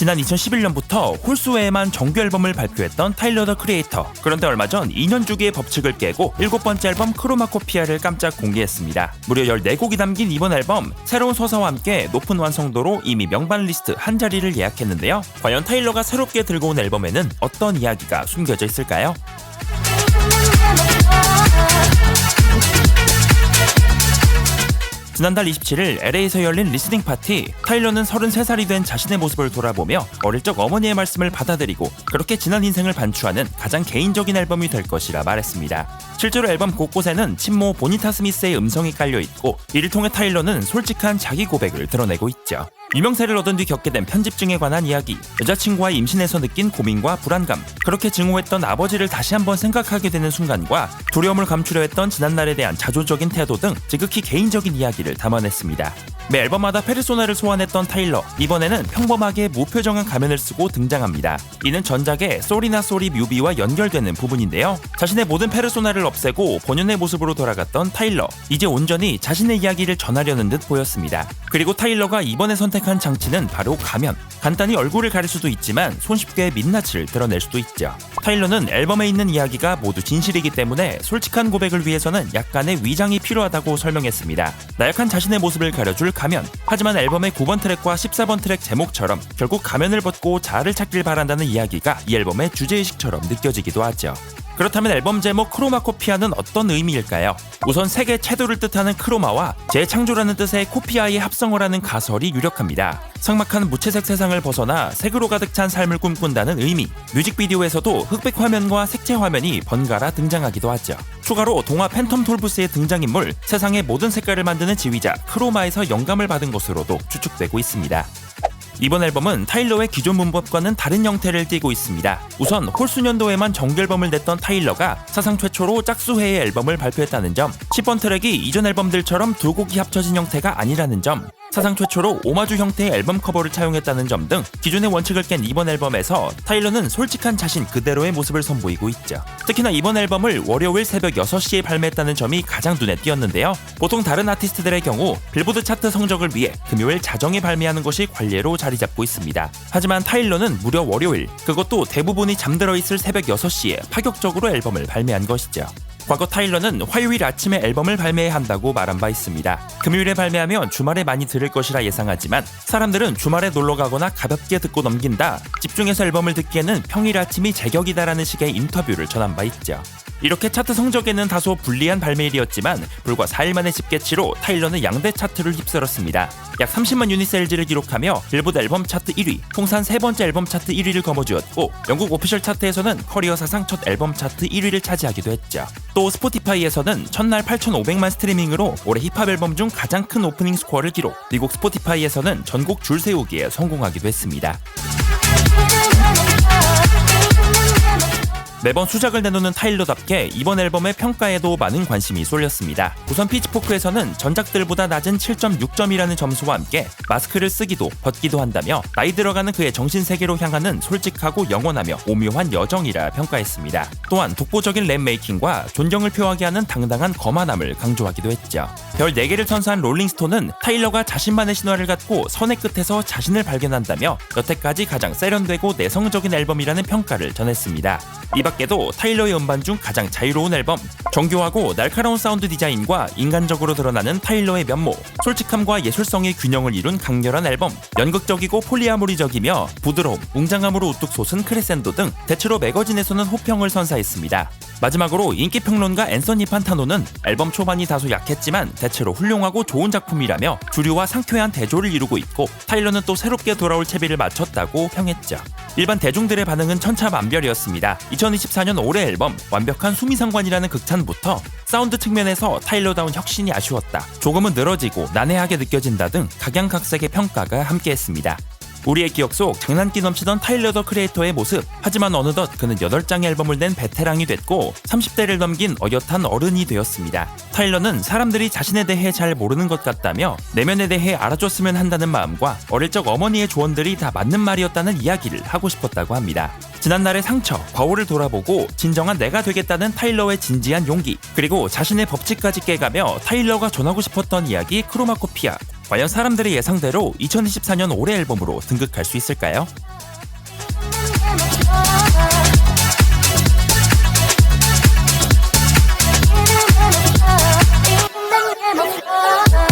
지난 2011년부터 홀수 외에만 정규 앨범을 발표했던 타일러 더 크리에이터. 그런데 얼마 전 2년 주기의 법칙을 깨고 7번째 앨범 크로마코피아를 깜짝 공개했습니다. 무려 14곡이 담긴 이번 앨범, 새로운 서사와 함께 높은 완성도로 이미 명반 리스트 한 자리를 예약했는데요. 과연 타일러가 새롭게 들고 온 앨범에는 어떤 이야기가 숨겨져 있을까요? 지난달 27일 LA에서 열린 리스닝 파티, 타일러는 33살이 된 자신의 모습을 돌아보며 어릴 적 어머니의 말씀을 받아들이고 그렇게 지난 인생을 반추하는 가장 개인적인 앨범이 될 것이라 말했습니다. 실제로 앨범 곳곳에는 친모 보니타 스미스의 음성이 깔려있고 이를 통해 타일러는 솔직한 자기 고백을 드러내고 있죠. 유명세를 얻은 뒤 겪게 된 편집증에 관한 이야기, 여자친구와의 임신에서 느낀 고민과 불안감, 그렇게 증오했던 아버지를 다시 한번 생각하게 되는 순간과 두려움을 감추려 했던 지난날에 대한 자조적인 태도 등 지극히 개인적인 이야기를 담아냈습니다. 매 앨범마다 페르소나를 소환했던 타일러, 이번에는 평범하게 무표정한 가면을 쓰고 등장합니다. 이는 전작의 쏘리나 쏘리 뮤비와 연결되는 부분인데요. 자신의 모든 페르소나를 없애고 본연의 모습으로 돌아갔던 타일러, 이제 온전히 자신의 이야기를 전하려는 듯 보였습니다. 그리고 타일러가 이번에 선택한 장치는 바로 가면. 간단히 얼굴을 가릴 수도 있지만 손쉽게 민낯을 드러낼 수도 있죠. 타일러는 앨범에 있는 이야기가 모두 진실이기 때문에 솔직한 고백을 위해서는 약간의 위장이 필요하다고 설명했습니다. 나약한 자신의 모습을 가려줄 가면. 하지만 앨범의 9번 트랙과 14번 트랙 제목처럼 결국 가면을 벗고 자아를 찾길 바란다는 이야기가 이 앨범의 주제의식처럼 느껴지기도 하죠. 그렇다면 앨범 제목 크로마코피아는 어떤 의미일까요? 우선 색의 채도를 뜻하는 크로마와 재창조라는 뜻의 코피아의 합성어라는 가설이 유력합니다. 삭막한 무채색 세상을 벗어나 색으로 가득 찬 삶을 꿈꾼다는 의미. 뮤직비디오에서도 흑백 화면과 색채 화면이 번갈아 등장하기도 하죠. 추가로 동화 팬텀 톨브스의 등장인물, 세상의 모든 색깔을 만드는 지휘자 크로마에서 영감을 받은 것으로도 추측되고 있습니다. 이번 앨범은 타일러의 기존 문법과는 다른 형태를 띠고 있습니다. 우선 홀수년도에만 정규 앨범을 냈던 타일러가 사상 최초로 짝수회의 앨범을 발표했다는 점, 10번 트랙이 이전 앨범들처럼 두 곡이 합쳐진 형태가 아니라는 점, 사상 최초로 오마주 형태의 앨범 커버를 차용했다는 점 등 기존의 원칙을 깬 이번 앨범에서 타일러는 솔직한 자신 그대로의 모습을 선보이고 있죠. 특히나 이번 앨범을 월요일 새벽 6시에 발매했다는 점이 가장 눈에 띄었는데요. 보통 다른 아티스트들의 경우 빌보드 차트 성적을 위해 금요일 자정에 발매하는 것이 관례로 자리 잡고 있습니다. 하지만 타일러는 무려 월요일, 그것도 대부분이 잠들어 있을 새벽 6시에 파격적으로 앨범을 발매한 것이죠. 과거 타일러는 화요일 아침에 앨범을 발매해야 한다고 말한 바 있습니다. 금요일에 발매하면 주말에 많이 들을 것이라 예상하지만 사람들은 주말에 놀러가거나 가볍게 듣고 넘긴다, 집중해서 앨범을 듣기에는 평일 아침이 제격이다라는 식의 인터뷰를 전한 바 있죠. 이렇게 차트 성적에는 다소 불리한 발매일이었지만 불과 4일 만의 집계치로 타일러는 양대 차트를 휩쓸었습니다. 약 30만 유닛 세일즈를 기록하며 빌보드 앨범 차트 1위, 통산 세 번째 앨범 차트 1위를 거머쥐었고 영국 오피셜 차트에서는 커리어 사상 첫 앨범 차트 1위를 차지하기도 했죠. 또 스포티파이에서는 첫날 8,500만 스트리밍으로 올해 힙합 앨범 중 가장 큰 오프닝 스코어를 기록, 미국 스포티파이에서는 전곡 줄 세우기에 성공하기도 했습니다. 매번 수작을 내놓는 타일러답게 이번 앨범의 평가에도 많은 관심이 쏠렸습니다. 우선 피치포크에서는 전작들보다 낮은 7.6점이라는 점수와 함께 마스크를 쓰기도 벗기도 한다며 나이 들어가는 그의 정신세계로 향하는 솔직하고 영원하며 오묘한 여정이라 평가했습니다. 또한 독보적인 랩 메이킹과 존경을 표하게 하는 당당한 거만함을 강조하기도 했죠. 별 4개를 선사한 롤링스톤은 타일러가 자신만의 신화를 갖고 선의 끝에서 자신을 발견한다며 여태까지 가장 세련되고 내성적인 앨범이라는 평가를 전했습니다. 이 밖에도 타일러의 음반 중 가장 자유로운 앨범, 정교하고 날카로운 사운드 디자인과 인간적으로 드러나는 타일러의 면모, 솔직함과 예술성의 균형을 이룬 강렬한 앨범, 연극적이고 폴리아모리적이며 부드러움, 웅장함으로 우뚝 솟은 크레센도 등 대체로 매거진에서는 호평을 선사했습니다. 마지막으로 인기평론가 앤서니 판타노는 앨범 초반이 다소 약했지만 대체로 훌륭하고 좋은 작품이라며 주류와 상쾌한 대조를 이루고 있고 타일러는 또 새롭게 돌아올 채비를 맞췄다고 평했죠. 일반 대중들의 반응은 천차만별이었습니다. 2024년 올해 앨범 완벽한 수미상관이라는 극찬부터 사운드 측면에서 타일러다운 혁신이 아쉬웠다, 조금은 늘어지고 난해하게 느껴진다 등 각양각색의 평가가 함께했습니다. 우리의 기억 속 장난기 넘치던 타일러 더 크리에이터의 모습, 하지만 어느덧 그는 8장의 앨범을 낸 베테랑이 됐고 30대를 넘긴 어엿한 어른이 되었습니다. 타일러는 사람들이 자신에 대해 잘 모르는 것 같다며 내면에 대해 알아줬으면 한다는 마음과 어릴 적 어머니의 조언들이 다 맞는 말이었다는 이야기를 하고 싶었다고 합니다. 지난날의 상처, 과오를 돌아보고 진정한 내가 되겠다는 타일러의 진지한 용기, 그리고 자신의 법칙까지 깨가며 타일러가 전하고 싶었던 이야기 크로마코피아, 과연 사람들의 예상대로 2024년 올해 앨범으로 등극할 수 있을까요?